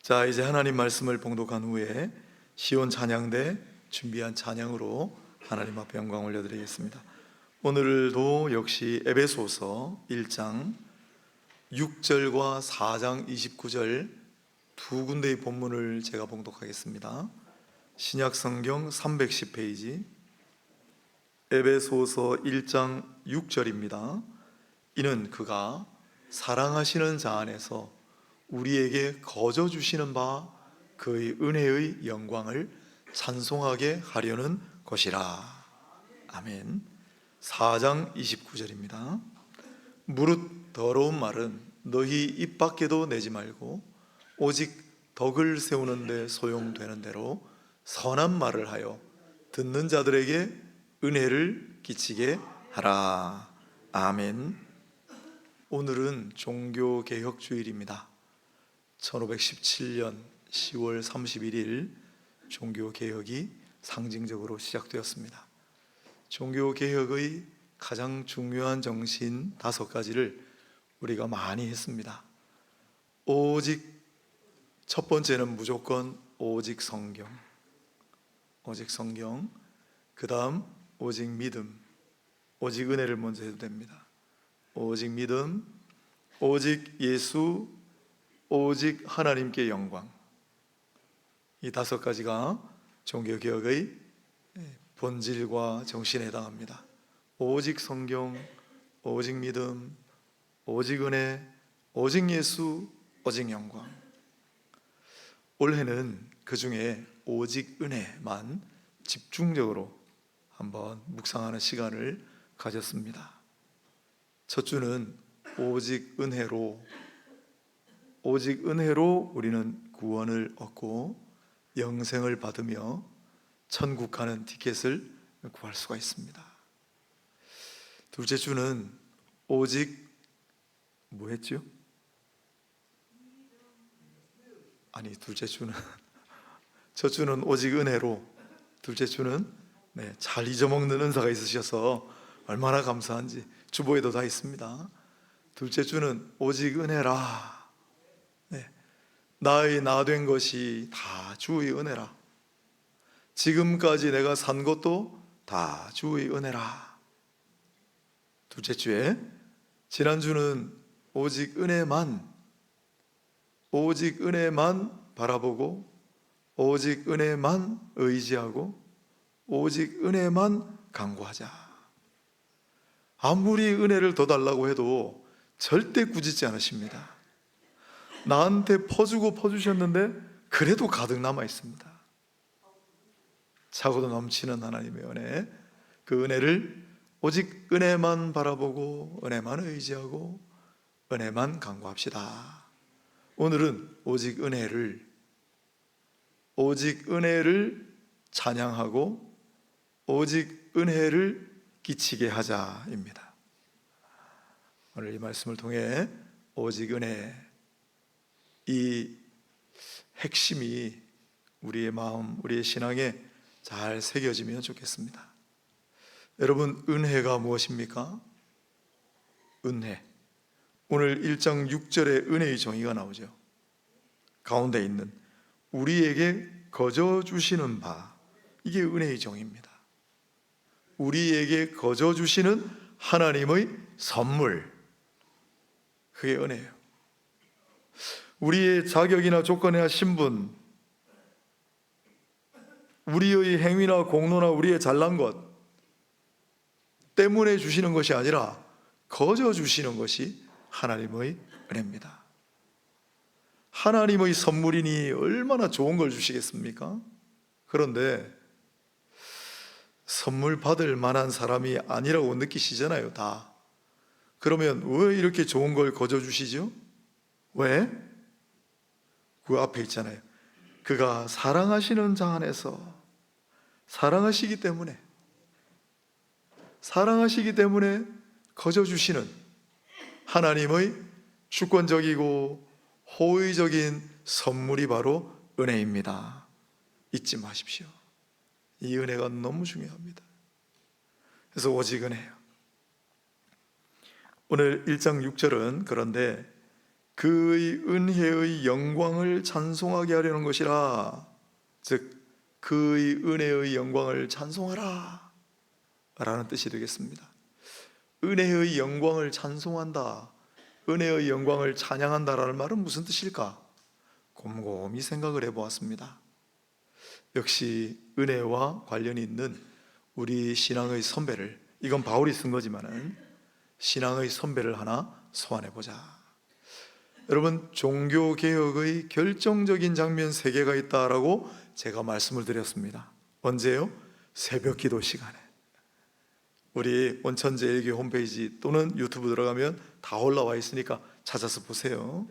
자, 이제 하나님 말씀을 봉독한 후에 시온 찬양대 준비한 찬양으로 하나님 앞에 영광 올려드리겠습니다. 오늘도 역시 에베소서 1장 6절과 4장 29절 두 군데의 본문을 제가 봉독하겠습니다. 신약성경 310페이지 에베소서 1장 6절입니다. 이는 그가 사랑하시는 자 안에서 우리에게 거저 주시는 바 그의 은혜의 영광을 찬송하게 하려는 것이라. 아멘. 4장 29절입니다. 무릇 더러운 말은 너희 입 밖에도 내지 말고 오직 덕을 세우는 데 소용되는 대로 선한 말을 하여 듣는 자들에게 은혜를 끼치게 하라. 아멘. 오늘은 종교개혁주일입니다. 1517년 10월 31일 종교개혁이 상징적으로 시작되었습니다. 종교개혁의 가장 중요한 정신 5가지를 우리가 많이 했습니다. 오직 첫 번째는 무조건 오직 성경, 그 다음 오직 믿음, 오직 은혜를 먼저 해도 됩니다. 오직 믿음, 오직 예수, 오직 하나님께 영광. 이 5가지가 종교개혁의 본질과 정신에 해당합니다. 오직 성경, 오직 믿음, 오직 은혜, 오직 예수, 오직 영광. 올해는 그 중에 오직 은혜만 집중적으로 한번 묵상하는 시간을 가졌습니다. 첫 주는 오직 은혜로 우리는 구원을 얻고 영생을 받으며 천국 가는 티켓을 구할 수가 있습니다. 둘째 주는 오직 뭐였죠? 첫 주는 오직 은혜로, 둘째 주는 잘 잊어먹는 은사가 있으셔서 얼마나 감사한지 주보에도 다 있습니다. 둘째 주는 오직 은혜라. 나의 나 된 것이 다 주의 은혜라. 지금까지 내가 산 것도 다 주의 은혜라. 둘째 주에 지난주는 오직 은혜만 바라보고 오직 은혜만 의지하고 오직 은혜만 간구하자. 아무리 은혜를 더 달라고 해도 절대 꾸짖지 않으십니다. 나한테 퍼주셨는데 그래도 가득 남아 있습니다. 차고도 넘치는 하나님의 은혜, 그 은혜를 오직 은혜만 바라보고 은혜만 의지하고 은혜만 간구합시다. 오늘은 오직 은혜를 찬양하고 오직 은혜를 끼치게 하자입니다. 오늘 이 말씀을 통해 오직 은혜, 이 핵심이 우리의 마음, 우리의 신앙에 잘 새겨지면 좋겠습니다. 여러분, 은혜가 무엇입니까? 은혜. 오늘 1장 6절에 은혜의 정의가 나오죠. 가운데 있는 우리에게 거저 주시는 바, 이게 은혜의 정의입니다. 우리에게 거저 주시는 하나님의 선물, 그게 은혜예요. 우리의 자격이나 조건이나 신분, 우리의 행위나 공로나 우리의 잘난 것 때문에 주시는 것이 아니라 거저 주시는 것이 하나님의 은혜입니다. 하나님의 선물이니 얼마나 좋은 걸 주시겠습니까? 그런데 선물 받을 만한 사람이 아니라고 느끼시잖아요, 다. 그러면 왜 이렇게 좋은 걸 거저 주시죠? 왜? 그 앞에 있잖아요. 그가 사랑하시는 자 안에서 사랑하시기 때문에 거저 주시는 하나님의 주권적이고 호의적인 선물이 바로 은혜입니다. 잊지 마십시오. 이 은혜가 너무 중요합니다. 그래서 오직 은혜예요. 오늘 1장 6절은 그런데 그의 은혜의 영광을 찬송하게 하려는 것이라. 즉 그의 은혜의 영광을 찬송하라 라는 뜻이 되겠습니다. 은혜의 영광을 찬송한다, 은혜의 영광을 찬양한다라는 말은 무슨 뜻일까? 곰곰이 생각을 해보았습니다. 역시 은혜와 관련이 있는 우리 신앙의 선배를, 이건 바울이 쓴 거지만은 신앙의 선배를 하나 소환해보자. 여러분, 종교개혁의 결정적인 장면 3개가 있다라고 제가 말씀을 드렸습니다. 언제요? 새벽기도 시간에. 우리 원천제일교 홈페이지 또는 유튜브 들어가면 다 올라와 있으니까 찾아서 보세요.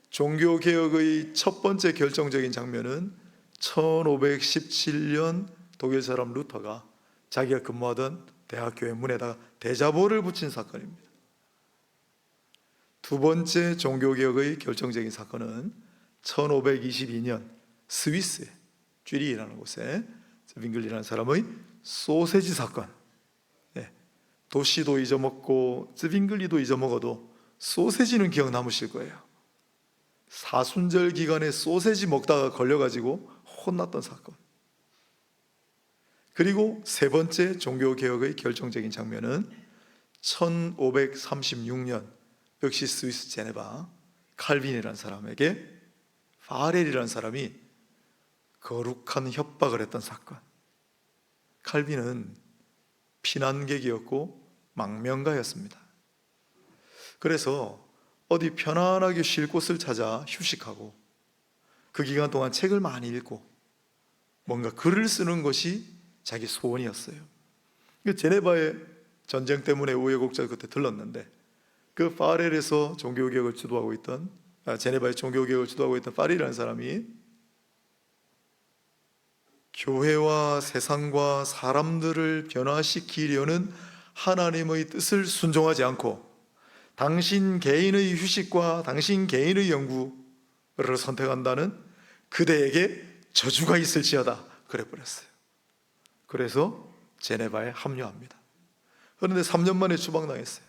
종교개혁의 첫 번째 결정적인 장면은 1517년 독일 사람 루터가 자기가 근무하던 대학교의 문에다가 대자보를 붙인 사건입니다. 두 번째 종교개혁의 결정적인 사건은 1522년 스위스의 쥐리히라는 곳에 윙글리라는 사람의 소세지 사건. 도시도 잊어먹고 즈빙글리도 잊어먹어도 소세지는 기억 남으실 거예요. 사순절 기간에 소세지 먹다가 걸려가지고 혼났던 사건. 그리고 세 번째 종교개혁의 결정적인 장면은 1536년 역시 스위스 제네바 칼빈이라는 사람에게 파렐이라는 사람이 거룩한 협박을 했던 사건. 칼빈은 피난객이었고 망명가였습니다. 그래서 어디 편안하게 쉴 곳을 찾아 휴식하고 그 기간 동안 책을 많이 읽고 뭔가 글을 쓰는 것이 자기 소원이었어요. 제네바의 전쟁 때문에 우여곡절 그때 들렀는데 그 파렐에서 종교개혁을 주도하고 있던 제네바의 종교개혁을 주도하고 있던 파렐이라는 사람이 교회와 세상과 사람들을 변화시키려는 하나님의 뜻을 순종하지 않고 당신 개인의 휴식과 당신 개인의 연구를 선택한다는 그대에게 저주가 있을지어다 그래 버렸어요. 그래서 제네바에 합류합니다. 그런데 3년 만에 추방당했어요.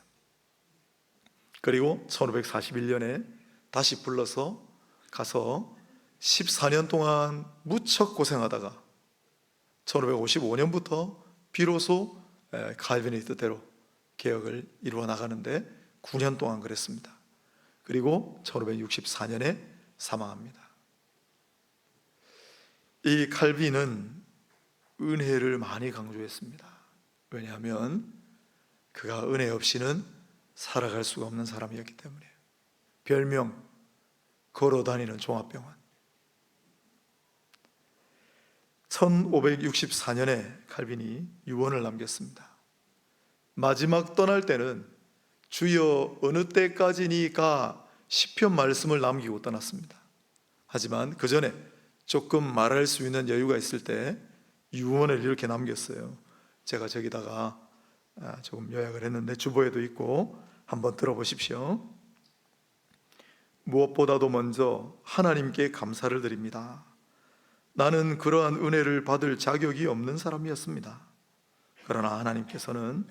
그리고 1541년에 다시 불러서 가서 14년 동안 무척 고생하다가 1555년부터 비로소 칼빈의 뜻대로 개혁을 이루어 나가는데 9년 동안 그랬습니다. 그리고 1564년에 사망합니다. 이 칼빈은 은혜를 많이 강조했습니다. 왜냐하면 그가 은혜 없이는 살아갈 수가 없는 사람이었기 때문에. 별명 걸어다니는 종합병원. 1564년에 칼빈이 유언을 남겼습니다. 마지막 떠날 때는 주여 어느 때까지니까 시편 말씀을 남기고 떠났습니다. 하지만 그 전에 조금 말할 수 있는 여유가 있을 때 유언을 이렇게 남겼어요. 제가 저기다가 조금 요약을 했는데 주보에도 있고 한번 들어보십시오. 무엇보다도 먼저 하나님께 감사를 드립니다. 나는 그러한 은혜를 받을 자격이 없는 사람이었습니다. 그러나 하나님께서는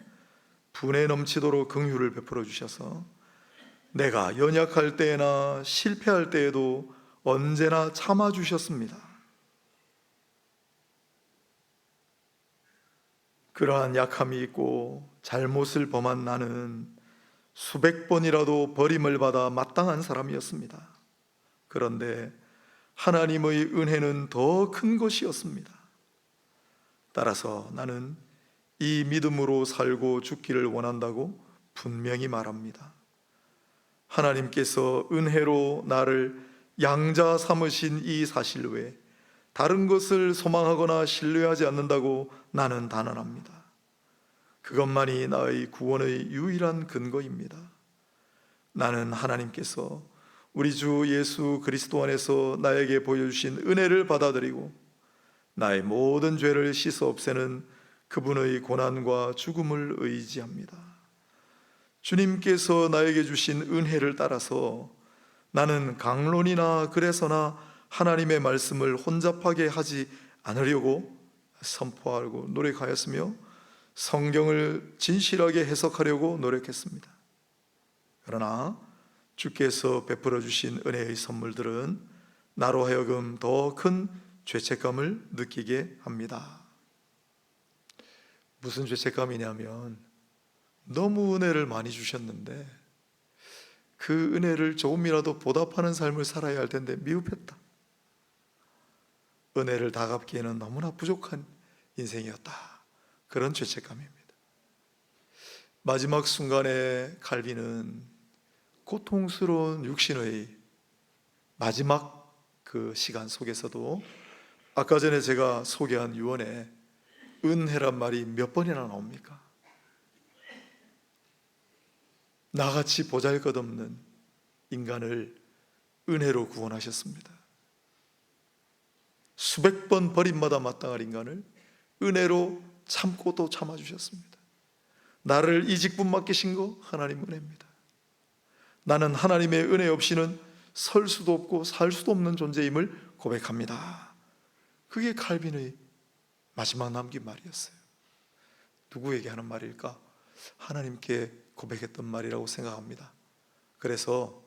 분에 넘치도록 긍휼을 베풀어 주셔서 내가 연약할 때나 실패할 때에도 언제나 참아 주셨습니다. 그러한 약함이 있고 잘못을 범한 나는 수백 번이라도 버림을 받아 마땅한 사람이었습니다. 그런데 하나님의 은혜는 더 큰 것이었습니다. 따라서 나는 이 믿음으로 살고 죽기를 원한다고 분명히 말합니다. 하나님께서 은혜로 나를 양자 삼으신 이 사실 외에 다른 것을 소망하거나 신뢰하지 않는다고 나는 단언합니다. 그것만이 나의 구원의 유일한 근거입니다. 나는 하나님께서 우리 주 예수 그리스도 안에서 나에게 보여주신 은혜를 받아들이고 나의 모든 죄를 씻어 없애는 그분의 고난과 죽음을 의지합니다. 주님께서 나에게 주신 은혜를 따라서 나는 강론이나 그래서나 하나님의 말씀을 혼잡하게 하지 않으려고 선포하고 노력하였으며 성경을 진실하게 해석하려고 노력했습니다. 그러나 주께서 베풀어 주신 은혜의 선물들은 나로 하여금 더 큰 죄책감을 느끼게 합니다. 무슨 죄책감이냐면 너무 은혜를 많이 주셨는데 그 은혜를 조금이라도 보답하는 삶을 살아야 할 텐데 미흡했다. 은혜를 다 갚기에는 너무나 부족한 인생이었다. 그런 죄책감입니다. 마지막 순간에 칼빈은 고통스러운 육신의 마지막 그 시간 속에서도 아까 전에 제가 소개한 유언에 은혜란 말이 몇 번이나 나옵니까? 나같이 보잘것없는 인간을 은혜로 구원하셨습니다. 수백 번 버림마다 마땅할 인간을 은혜로 참고 또 참아주셨습니다. 나를 이 직분 맡기신 거 하나님 은혜입니다. 나는 하나님의 은혜 없이는 설 수도 없고 살 수도 없는 존재임을 고백합니다. 그게 칼빈의 마지막 남긴 말이었어요. 누구에게 하는 말일까? 하나님께 고백했던 말이라고 생각합니다. 그래서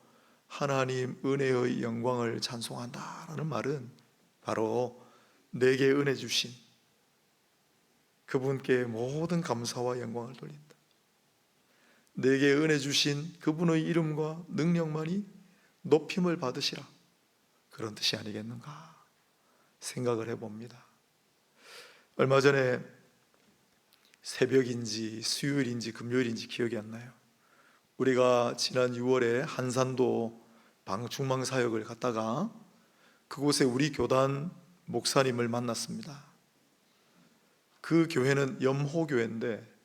하나님 은혜의 영광을 찬송한다라는 말은 바로 내게 은혜 주신 그분께 모든 감사와 영광을 돌린다. 내게 은혜 주신 그분의 이름과 능력만이 높임을 받으시라, 그런 뜻이 아니겠는가 생각을 해봅니다. 얼마 전에 새벽인지 수요일인지 금요일인지 기억이 안 나요. 우리가 지난 6월에 한산도 중망 사역을 갔다가 그곳에 우리 교단 목사님을 만났습니다. 그 교회는 염호교회인데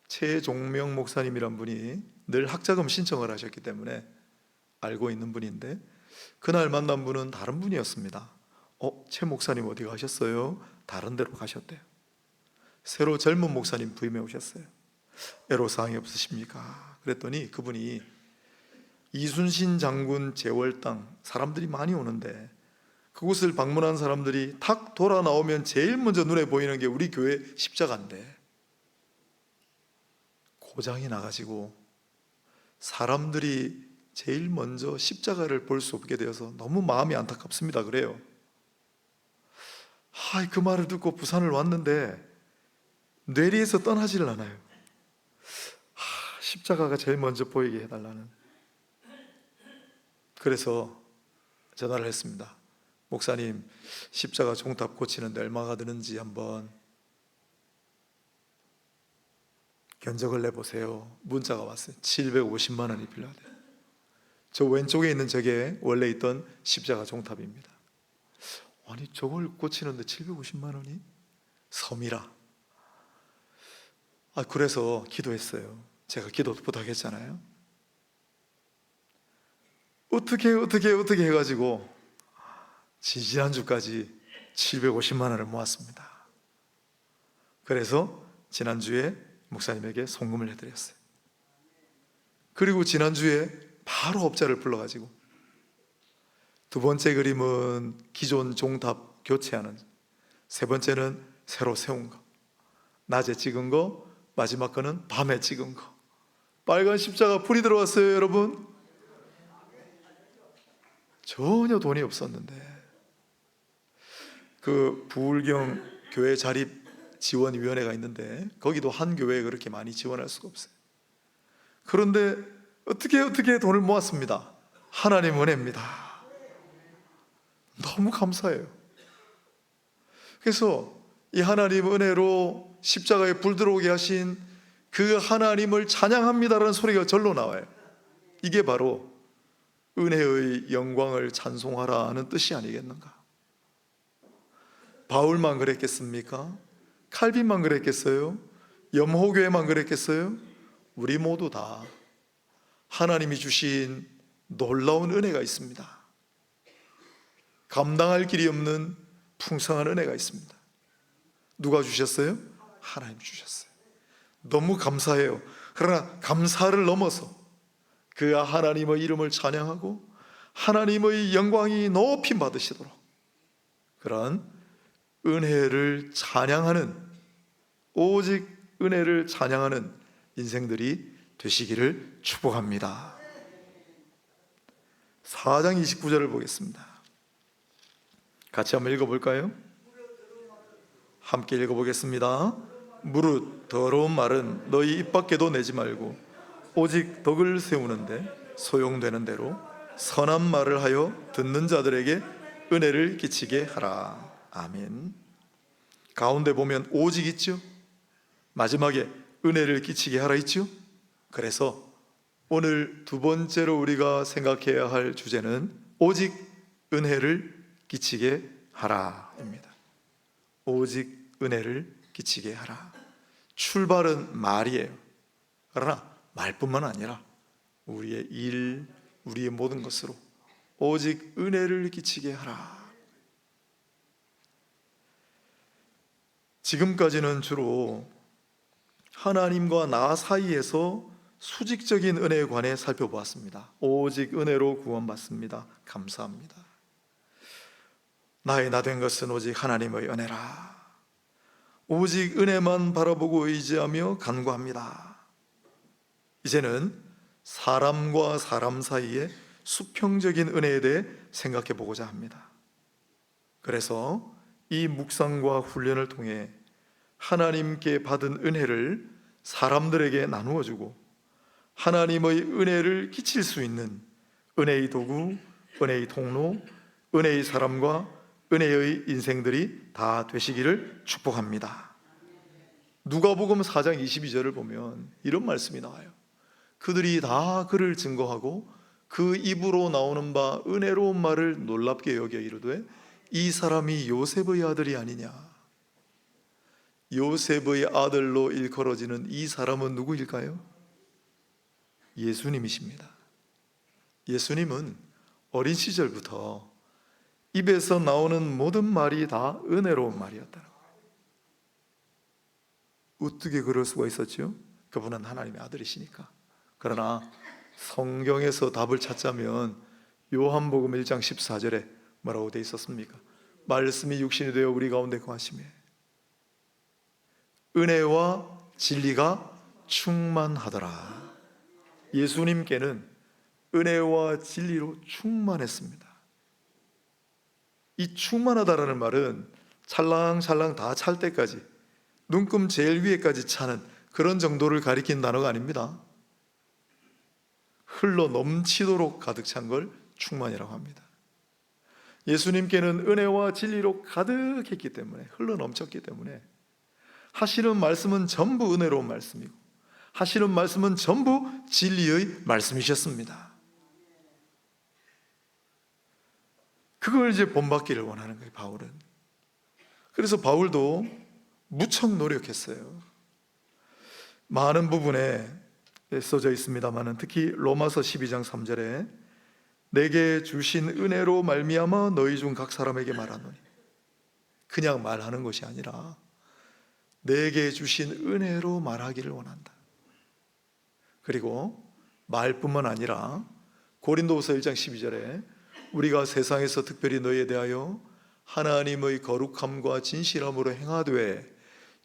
최종명 목사님이란 분이 늘 학자금 신청을 하셨기 때문에 알고 있는 분인데 그날 만난 분은 다른 분이었습니다. 최 목사님 어디 가셨어요? 다른 데로 가셨대요. 새로 젊은 목사님 부임해 오셨어요. 애로사항이 없으십니까? 그랬더니 그분이 이순신 장군 제월당, 사람들이 많이 오는데 그곳을 방문한 사람들이 탁 돌아 나오면 제일 먼저 눈에 보이는 게 우리 교회 십자가인데 고장이 나가지고 사람들이 제일 먼저 십자가를 볼 수 없게 되어서 너무 마음이 안타깝습니다. 그래요. 그 말을 듣고 부산을 왔는데 뇌리에서 떠나지를 않아요. 십자가가 제일 먼저 보이게 해달라는. 그래서 전화를 했습니다. 목사님, 십자가 종탑 고치는데 얼마가 드는지 한번 견적을 내보세요. 문자가 왔어요. 750만 원이 필요하대요. 저 왼쪽에 있는 저게 원래 있던 십자가 종탑입니다. 아니 저걸 고치는데 750만 원이? 섬이라. 그래서 기도했어요. 제가 기도 부탁했잖아요. 어떻게 해가지고 지난주까지 750만 원을 모았습니다. 그래서 지난주에 목사님에게 송금을 해드렸어요. 그리고 지난주에 바로 업자를 불러가지고 두 번째 그림은 기존 종탑 교체하는, 세 번째는 새로 세운 거, 낮에 찍은 거, 마지막 거는 밤에 찍은 거. 빨간 십자가 불이 들어왔어요. 여러분, 전혀 돈이 없었는데 그 부울경 교회 자립 지원위원회가 있는데 거기도 한 교회에 그렇게 많이 지원할 수가 없어요. 그런데 어떻게 돈을 모았습니다. 하나님 은혜입니다. 너무 감사해요. 그래서 이 하나님 은혜로 십자가에 불 들어오게 하신 그 하나님을 찬양합니다라는 소리가 절로 나와요. 이게 바로 은혜의 영광을 찬송하라는 뜻이 아니겠는가? 바울만 그랬겠습니까? 칼빈만 그랬겠어요? 염호교회만 그랬겠어요? 우리 모두 다 하나님이 주신 놀라운 은혜가 있습니다. 감당할 길이 없는 풍성한 은혜가 있습니다. 누가 주셨어요? 하나님 주셨어요. 너무 감사해요. 그러나 감사를 넘어서 그 하나님의 이름을 찬양하고 하나님의 영광이 높임 받으시도록 그런 은혜를 찬양하는, 오직 은혜를 찬양하는 인생들이 되시기를 축복합니다. 4장 29절을 보겠습니다. 같이 한번 읽어볼까요? 함께 읽어보겠습니다. 무릇 더러운 말은 너희 입 밖에도 내지 말고 오직 덕을 세우는데 소용되는 대로 선한 말을 하여 듣는 자들에게 은혜를 끼치게 하라. 아멘. 가운데 보면 오직 있죠. 마지막에 은혜를 끼치게 하라 있죠. 그래서 오늘 두 번째로 우리가 생각해야 할 주제는 오직 은혜를 끼치게 하라입니다. 오직 은혜를 끼치게 하라. 출발은 말이에요. 그러나 말뿐만 아니라 우리의 일, 우리의 모든 것으로 오직 은혜를 끼치게 하라. 지금까지는 주로 하나님과 나 사이에서 수직적인 은혜에 관해 살펴보았습니다. 오직 은혜로 구원받습니다. 감사합니다. 나의 나 된 것은 오직 하나님의 은혜라. 오직 은혜만 바라보고 의지하며 간구합니다. 이제는 사람과 사람 사이의 수평적인 은혜에 대해 생각해 보고자 합니다. 그래서 이 묵상과 훈련을 통해 하나님께 받은 은혜를 사람들에게 나누어 주고 하나님의 은혜를 끼칠 수 있는 은혜의 도구, 은혜의 통로, 은혜의 사람과 은혜의 인생들이 다 되시기를 축복합니다. 누가복음 4장 22절을 보면 이런 말씀이 나와요. 그들이 다 그를 증거하고 그 입으로 나오는 바 은혜로운 말을 놀랍게 여겨 이르되 이 사람이 요셉의 아들이 아니냐. 요셉의 아들로 일컬어지는 이 사람은 누구일까요? 예수님이십니다. 예수님은 어린 시절부터 입에서 나오는 모든 말이 다 은혜로운 말이었다는 거예요. 어떻게 그럴 수가 있었죠? 그분은 하나님의 아들이시니까. 그러나 성경에서 답을 찾자면 요한복음 1장 14절에 뭐라고 되어 있었습니까? 말씀이 육신이 되어 우리 가운데 거하시매 은혜와 진리가 충만하더라. 예수님께는 은혜와 진리로 충만했습니다. 이 충만하다라는 말은 찰랑찰랑 다 찰 때까지 눈금 제일 위에까지 차는 그런 정도를 가리킨 단어가 아닙니다. 흘러 넘치도록 가득 찬 걸 충만이라고 합니다. 예수님께는 은혜와 진리로 가득했기 때문에, 흘러 넘쳤기 때문에 하시는 말씀은 전부 은혜로운 말씀이고 하시는 말씀은 전부 진리의 말씀이셨습니다. 그걸 이제 본받기를 원하는 거예요, 바울은. 그래서 바울도 무척 노력했어요. 많은 부분에 써져 있습니다만 특히 로마서 12장 3절에 내게 주신 은혜로 말미암아 너희 중 각 사람에게 말하노니, 그냥 말하는 것이 아니라 내게 주신 은혜로 말하기를 원한다. 그리고 말뿐만 아니라 고린도후서 1장 12절에 우리가 세상에서 특별히 너희에 대하여 하나님의 거룩함과 진실함으로 행하되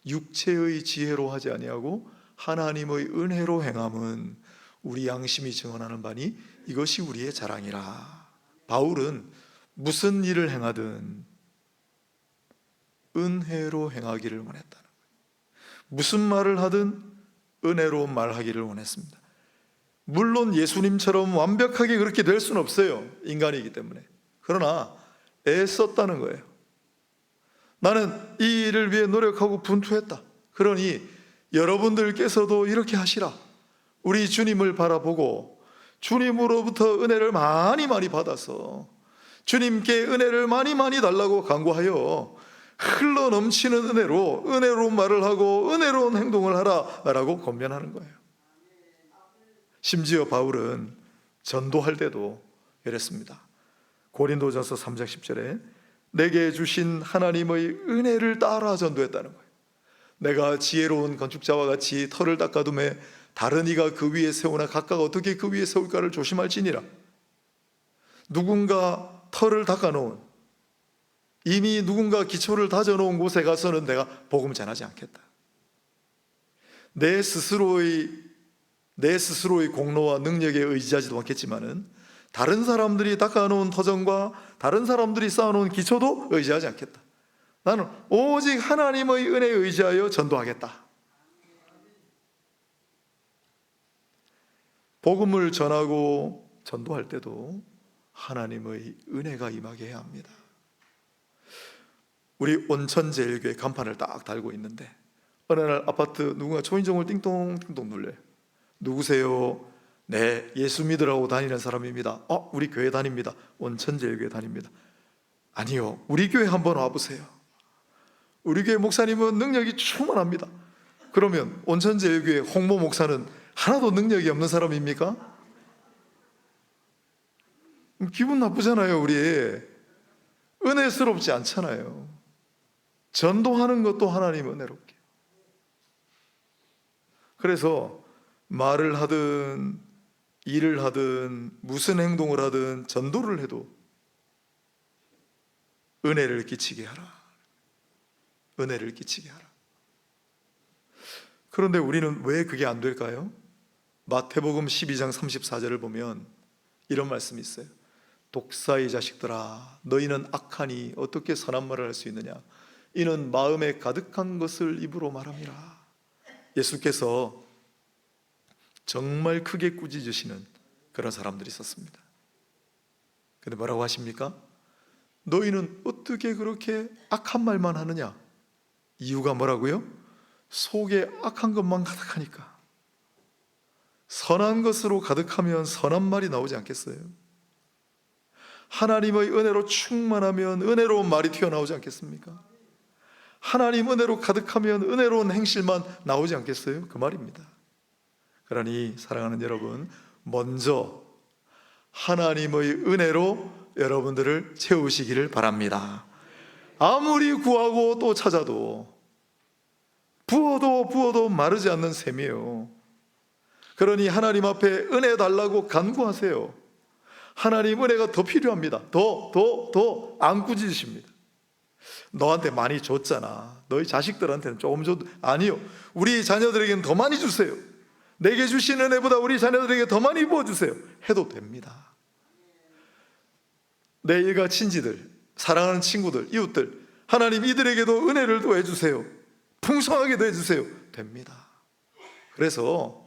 육체의 지혜로 하지 아니하고 하나님의 은혜로 행함은 우리 양심이 증언하는 바니 이것이 우리의 자랑이라. 바울은 무슨 일을 행하든 은혜로 행하기를 원했다는 거예요. 무슨 말을 하든 은혜로운 말하기를 원했습니다. 물론 예수님처럼 완벽하게 그렇게 될 수는 없어요. 인간이기 때문에. 그러나 애썼다는 거예요. 나는 이 일을 위해 노력하고 분투했다. 그러니 여러분들께서도 이렇게 하시라. 우리 주님을 바라보고 주님으로부터 은혜를 많이 받아서 주님께 은혜를 많이 달라고 간구하여 흘러 넘치는 은혜로 은혜로운 말을 하고 은혜로운 행동을 하라라고 권면하는 거예요. 심지어 바울은 전도할 때도 이랬습니다. 고린도전서 3장 10절에 내게 주신 하나님의 은혜를 따라 전도했다는 거예요. 내가 지혜로운 건축자와 같이 터를 닦아둠에 다른 이가 그 위에 세우나 각각 어떻게 그 위에 세울까를 조심할지니라. 누군가 터를 닦아놓은, 이미 누군가 기초를 다져놓은 곳에 가서는 내가 복음 전하지 않겠다. 내 스스로의 공로와 능력에 의지하지도 않겠지만은 다른 사람들이 닦아놓은 터전과 다른 사람들이 쌓아놓은 기초도 의지하지 않겠다. 나는 오직 하나님의 은혜에 의지하여 전도하겠다. 복음을 전하고 전도할 때도 하나님의 은혜가 임하게 해야 합니다. 우리 온천제일교회 간판을 딱 달고 있는데 어느 날 아파트 누군가 초인종을 띵동띵동 눌러요. 누구세요? 네, 예수 믿으라고 다니는 사람입니다. 우리 교회 다닙니다. 온천제일교회 다닙니다. 아니요, 우리 교회 한번 와보세요. 우리 교회 목사님은 능력이 충만합니다. 그러면 온천제일교회 홍모 목사는 하나도 능력이 없는 사람입니까? 기분 나쁘잖아요. 우리 은혜스럽지 않잖아요. 전도하는 것도 하나님 은혜롭게. 그래서 말을 하든 일을 하든 무슨 행동을 하든 전도를 해도 은혜를 끼치게 하라. 은혜를 끼치게 하라. 그런데 우리는 왜 그게 안 될까요? 마태복음 12장 34절을 보면 이런 말씀이 있어요. 독사의 자식들아, 너희는 악하니 어떻게 선한 말을 할 수 있느냐? 이는 마음에 가득한 것을 입으로 말함이라. 예수께서 정말 크게 꾸짖으시는 그런 사람들이 있었습니다. 근데 뭐라고 하십니까? 너희는 어떻게 그렇게 악한 말만 하느냐? 이유가 뭐라고요? 속에 악한 것만 가득하니까. 선한 것으로 가득하면 선한 말이 나오지 않겠어요? 하나님의 은혜로 충만하면 은혜로운 말이 튀어나오지 않겠습니까? 하나님 은혜로 가득하면 은혜로운 행실만 나오지 않겠어요? 그 말입니다. 그러니 사랑하는 여러분, 먼저 하나님의 은혜로 여러분들을 채우시기를 바랍니다. 아무리 구하고 또 찾아도 부어도 마르지 않는 셈이에요. 그러니 하나님 앞에 은혜 달라고 간구하세요. 하나님 은혜가 더 필요합니다. 더 안 꾸짖으십니다. 너한테 많이 줬잖아. 너희 자식들한테는 조금 줘도. 아니요, 우리 자녀들에게는 더 많이 주세요. 내게 주신 은혜보다 우리 자녀들에게 더 많이 부어주세요. 해도 됩니다. 내 일가 친지들, 사랑하는 친구들, 이웃들, 하나님 이들에게도 은혜를 더해주세요. 풍성하게 더해주세요. 됩니다. 그래서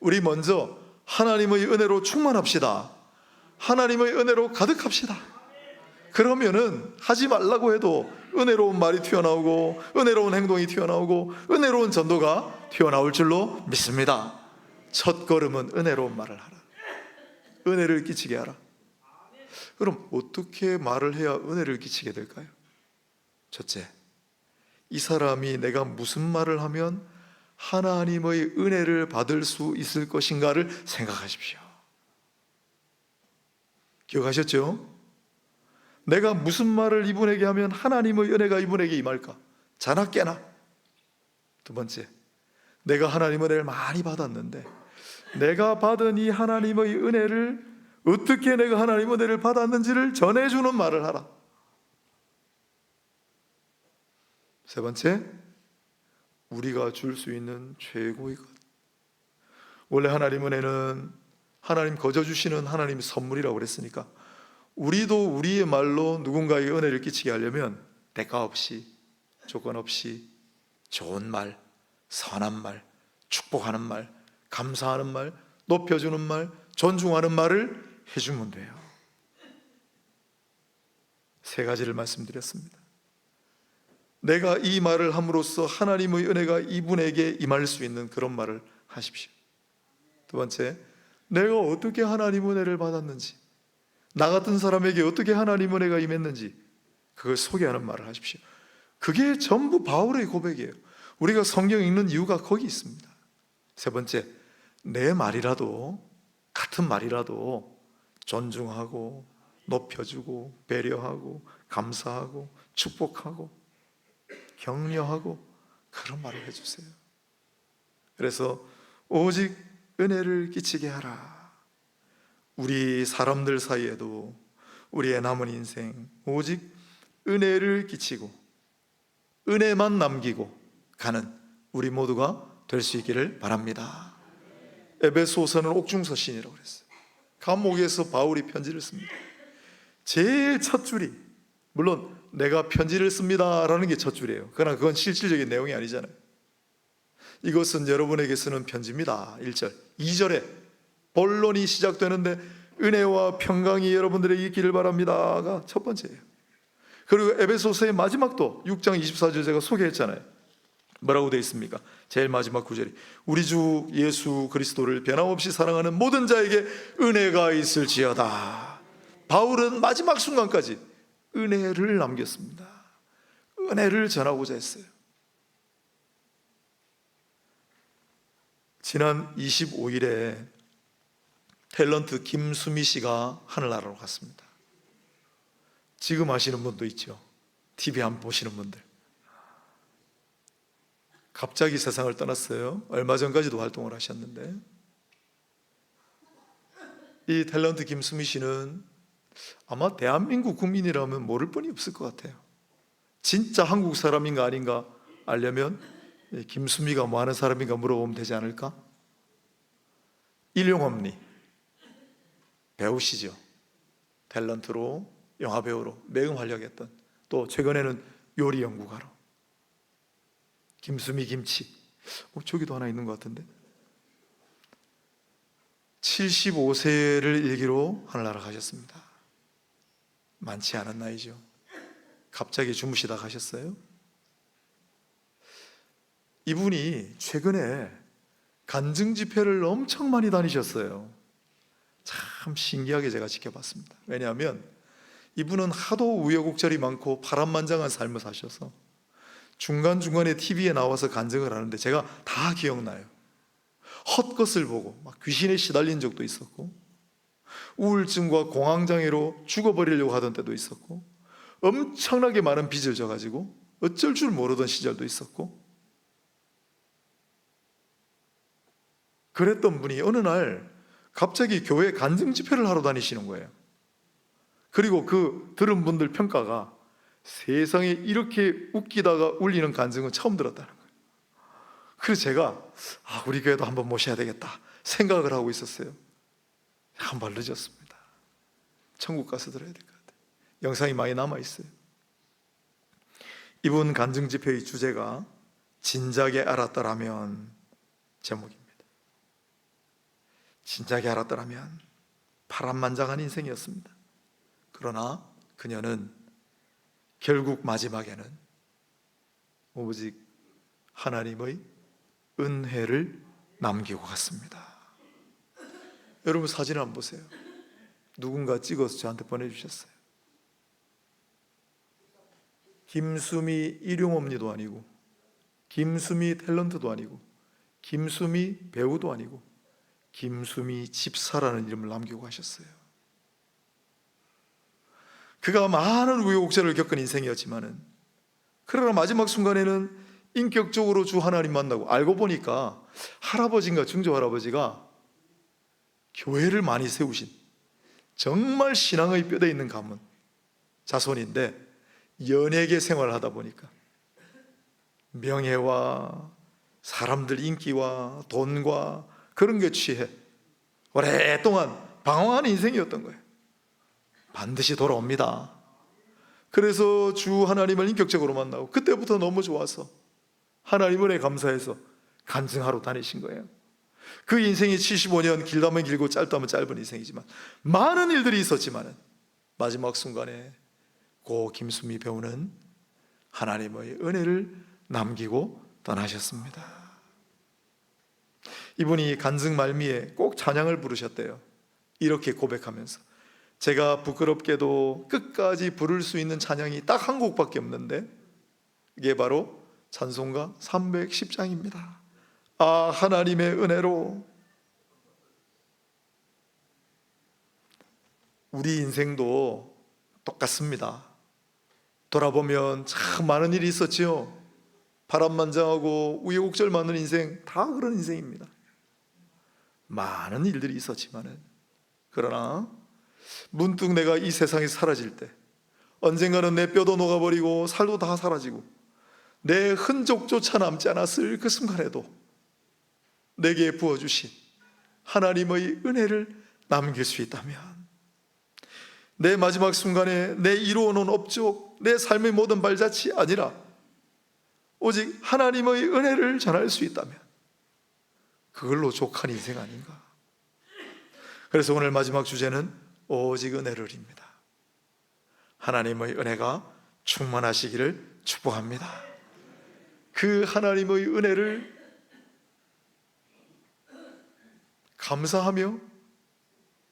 우리 먼저 하나님의 은혜로 충만합시다. 하나님의 은혜로 가득합시다. 그러면은 하지 말라고 해도 은혜로운 말이 튀어나오고 은혜로운 행동이 튀어나오고 은혜로운 전도가 튀어나올 줄로 믿습니다. 첫 걸음은 은혜로운 말을 하라. 은혜를 끼치게 하라. 그럼 어떻게 말을 해야 은혜를 끼치게 될까요? 첫째, 이 사람이 내가 무슨 말을 하면 하나님의 은혜를 받을 수 있을 것인가를 생각하십시오. 기억하셨죠? 내가 무슨 말을 이분에게 하면 하나님의 은혜가 이분에게 임할까? 자나 깨나. 두 번째, 내가 하나님의 은혜를 많이 받았는데 내가 받은 이 하나님의 은혜를 어떻게 내가 하나님의 은혜를 받았는지를 전해주는 말을 하라. 세 번째, 우리가 줄 수 있는 최고의 것. 원래 하나님 은혜는 하나님 거저 주시는 하나님의 선물이라고 그랬으니까 우리도 우리의 말로 누군가에게 은혜를 끼치게 하려면 대가 없이, 조건 없이 좋은 말, 선한 말, 축복하는 말, 감사하는 말, 높여주는 말, 존중하는 말을 해주면 돼요. 세 가지를 말씀드렸습니다. 내가 이 말을 함으로써 하나님의 은혜가 이분에게 임할 수 있는 그런 말을 하십시오. 두 번째, 내가 어떻게 하나님 은혜를 받았는지, 나 같은 사람에게 어떻게 하나님 은혜가 임했는지 그걸 소개하는 말을 하십시오. 그게 전부 바울의 고백이에요. 우리가 성경 읽는 이유가 거기 있습니다. 세 번째, 내 말이라도, 같은 말이라도 존중하고 높여주고 배려하고 감사하고 축복하고 격려하고 그런 말을 해주세요. 그래서 오직 은혜를 끼치게 하라. 우리 사람들 사이에도 우리의 남은 인생 오직 은혜를 끼치고 은혜만 남기고 가는 우리 모두가 될 수 있기를 바랍니다. 에베소서는 옥중서신이라고 그랬어요. 감옥에서 바울이 편지를 씁니다. 제일 첫 줄이, 물론 내가 편지를 씁니다 라는 게 첫 줄이에요. 그러나 그건 실질적인 내용이 아니잖아요. 이것은 여러분에게 쓰는 편지입니다. 1절. 2절에 본론이 시작되는데 은혜와 평강이 여러분들에게 있기를 바랍니다가 첫 번째예요. 그리고 에베소서의 마지막도 6장 24절 제가 소개했잖아요. 뭐라고 되어 있습니까? 제일 마지막 구절이 우리 주 예수 그리스도를 변함없이 사랑하는 모든 자에게 은혜가 있을지어다. 바울은 마지막 순간까지 은혜를 남겼습니다. 은혜를 전하고자 했어요. 지난 25일에 탤런트 김수미 씨가 하늘나라로 갔습니다. 지금 아시는 분도 있죠. TV 안 보시는 분들. 갑자기 세상을 떠났어요. 얼마 전까지도 활동을 하셨는데, 이 탤런트 김수미 씨는 아마 대한민국 국민이라면 모를 분이 없을 것 같아요. 진짜 한국 사람인가 아닌가 알려면 김수미가 뭐 하는 사람인가 물어보면 되지 않을까? 일용엄니 배우시죠. 탤런트로, 영화배우로 매우 활약했던, 또 최근에는 요리 연구가로. 김수미 김치, 저기도 하나 있는 것 같은데. 75세를 일기로 하늘나라 가셨습니다. 많지 않은 나이죠. 갑자기 주무시다 가셨어요. 이분이 최근에 간증 집회를 엄청 많이 다니셨어요. 참 신기하게 제가 지켜봤습니다. 왜냐하면 이분은 하도 우여곡절이 많고 파란만장한 삶을 사셔서 중간중간에 TV에 나와서 간증을 하는데 제가 다 기억나요. 헛것을 보고 막 귀신에 시달린 적도 있었고, 우울증과 공황장애로 죽어버리려고 하던 때도 있었고, 엄청나게 많은 빚을 져가지고 어쩔 줄 모르던 시절도 있었고, 그랬던 분이 어느 날 갑자기 교회 간증 집회를 하러 다니시는 거예요. 그리고 그 들은 분들 평가가 세상에 이렇게 웃기다가 울리는 간증은 처음 들었다는 거예요. 그래서 제가 우리 교회도 한번 모셔야 되겠다 생각을 하고 있었어요. 한 발 늦었습니다. 천국 가서 들어야 될 것 같아요. 영상이 많이 남아있어요. 이분 간증 집회의 주제가 진작에 알았더라면 제목입니다. 진작에 알았더라면. 파란만장한 인생이었습니다. 그러나 그녀는 결국 마지막에는 오직 하나님의 은혜를 남기고 갔습니다. 여러분 사진을 한번 보세요. 누군가 찍어서 저한테 보내주셨어요. 김수미 일용엄니도 아니고, 김수미 탤런트도 아니고, 김수미 배우도 아니고, 김수미 집사라는 이름을 남기고 가셨어요. 그가 많은 우여곡절을 겪은 인생이었지만은, 그러나 마지막 순간에는 인격적으로 주 하나님 만나고, 알고 보니까 할아버지인가 증조할아버지가 교회를 많이 세우신 정말 신앙의 뼈대 있는 가문 자손인데, 연예계 생활을 하다 보니까 명예와 사람들 인기와 돈과 그런 게 취해 오랫동안 방황하는 인생이었던 거예요. 반드시 돌아옵니다. 그래서 주 하나님을 인격적으로 만나고, 그때부터 너무 좋아서 하나님 은혜에 감사해서 간증하러 다니신 거예요. 그 인생이 75년, 길다면 길고 짧다면 짧은 인생이지만 많은 일들이 있었지만 마지막 순간에 고 김수미 배우는 하나님의 은혜를 남기고 떠나셨습니다. 이분이 간증 말미에 꼭 찬양을 부르셨대요. 이렇게 고백하면서, 제가 부끄럽게도 끝까지 부를 수 있는 찬양이 딱 한 곡밖에 없는데 이게 바로 찬송가 310장입니다. 하나님의 은혜로. 우리 인생도 똑같습니다. 돌아보면 참 많은 일이 있었지요. 파란만장하고 우여곡절 많은 인생, 다 그런 인생입니다. 많은 일들이 있었지만은, 그러나 문득 내가 이 세상에 사라질 때, 언젠가는 내 뼈도 녹아버리고 살도 다 사라지고 내 흔적조차 남지 않았을 그 순간에도 내게 부어주신 하나님의 은혜를 남길 수 있다면, 내 마지막 순간에 내 이루어놓은 업적, 내 삶의 모든 발자취 아니라 오직 하나님의 은혜를 전할 수 있다면 그걸로 족한 인생 아닌가. 그래서 오늘 마지막 주제는 오직 은혜를입니다. 하나님의 은혜가 충만하시기를 축복합니다. 그 하나님의 은혜를 감사하며,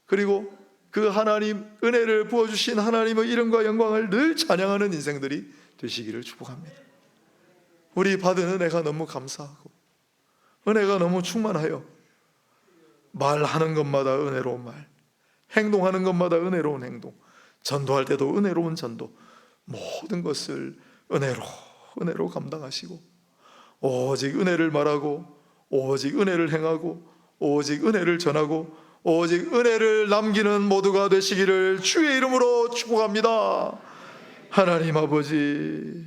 그리고 그 하나님 은혜를 부어주신 하나님의 이름과 영광을 늘 찬양하는 인생들이 되시기를 축복합니다. 우리 받은 은혜가 너무 감사하고 은혜가 너무 충만하여 말하는 것마다 은혜로운 말, 행동하는 것마다 은혜로운 행동, 전도할 때도 은혜로운 전도, 모든 것을 은혜로 감당하시고 오직 은혜를 말하고 오직 은혜를 행하고 오직 은혜를 전하고 오직 은혜를 남기는 모두가 되시기를 주의 이름으로 축복합니다. 하나님 아버지,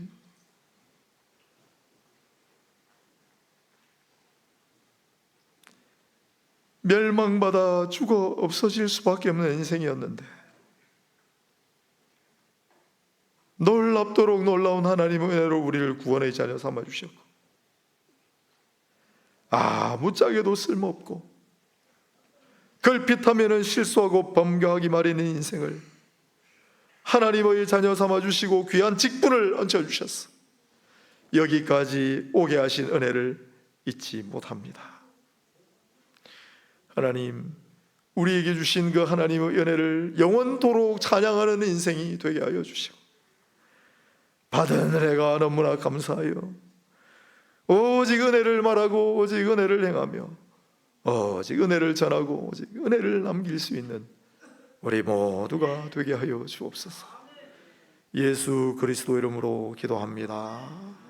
멸망받아 죽어 없어질 수밖에 없는 인생이었는데 놀랍도록 놀라운 하나님의 은혜로 우리를 구원의 자녀 삼아주셨고 아무짝에도 쓸모없고 걸핏하면 실수하고 범교하기 마련인 인생을 하나님의 자녀 삼아주시고 귀한 직분을 얹혀주셨어. 여기까지 오게 하신 은혜를 잊지 못합니다. 하나님, 우리에게 주신 그 하나님의 은혜를 영원토록 찬양하는 인생이 되게 하여 주시고 받은 은혜가 너무나 감사하여 오직 은혜를 말하고 오직 은혜를 행하며 오직 은혜를 전하고 오직 은혜를 남길 수 있는 우리 모두가 되게 하여 주옵소서. 예수 그리스도 이름으로 기도합니다.